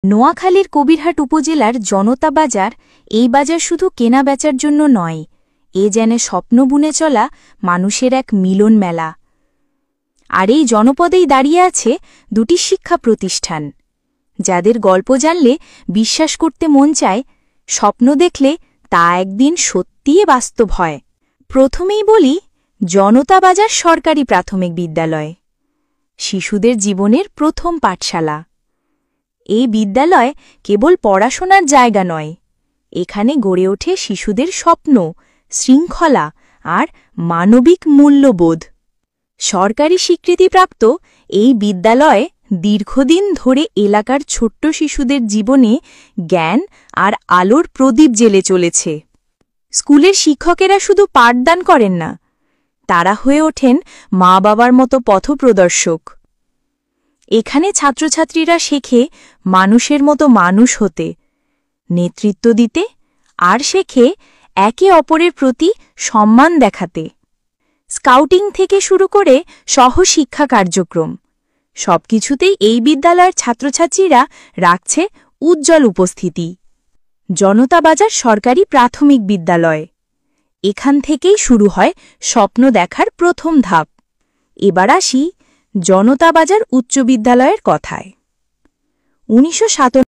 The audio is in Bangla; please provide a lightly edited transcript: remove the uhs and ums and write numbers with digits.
নোয়াখালীর কবিরহাট উপজেলার জনতা বাজার এই বাজার শুধু কেনা বেচার জন্য নয়, এ যেন স্বপ্ন বুনে চলা মানুষের এক মিলন মেলা। আর এই জনপদেই দাঁড়িয়ে আছে দুটি শিক্ষা প্রতিষ্ঠান, যাদের গল্প জানলে বিশ্বাস করতে মন চায়, স্বপ্ন দেখলে তা একদিন সত্যিই বাস্তব হয়। প্রথমেই বলি জনতা বাজার সরকারি প্রাথমিক বিদ্যালয়, শিশুদের জীবনের প্রথম পাঠশালা। এই বিদ্যালয় কেবল পড়াশোনার জায়গা নয়, এখানে গড়ে ওঠে শিশুদের স্বপ্ন, শৃঙ্খলা আর মানবিক মূল্যবোধ। সরকারি স্বীকৃতিপ্রাপ্ত এই বিদ্যালয়ে দীর্ঘদিন ধরে এলাকার ছোট্ট শিশুদের জীবনে জ্ঞান আর আলোর প্রদীপ জ্বেলে চলেছে। স্কুলের শিক্ষকেরা শুধু পাঠদান করেন না, তারা হয়ে ওঠেন মা বাবার মতো পথপ্রদর্শক। এখানে ছাত্রছাত্রীরা শেখে মানুষের মতো মানুষ হতে, নেতৃত্ব দিতে আর শেখে একে অপরের প্রতি সম্মান দেখাতে। স্কাউটিং থেকে শুরু করে সহশিক্ষা কার্যক্রম, সবকিছুতেই এই বিদ্যালয়ের ছাত্রছাত্রীরা রাখছে উজ্জ্বল উপস্থিতি। জনতা বাজার সরকারি প্রাথমিক বিদ্যালয়, এখান থেকেই শুরু হয় স্বপ্ন দেখার প্রথম ধাপ। এবার আসি জনতা বাজার উচ্চ বিদ্যালয়ের কথায়। ১৯৯৭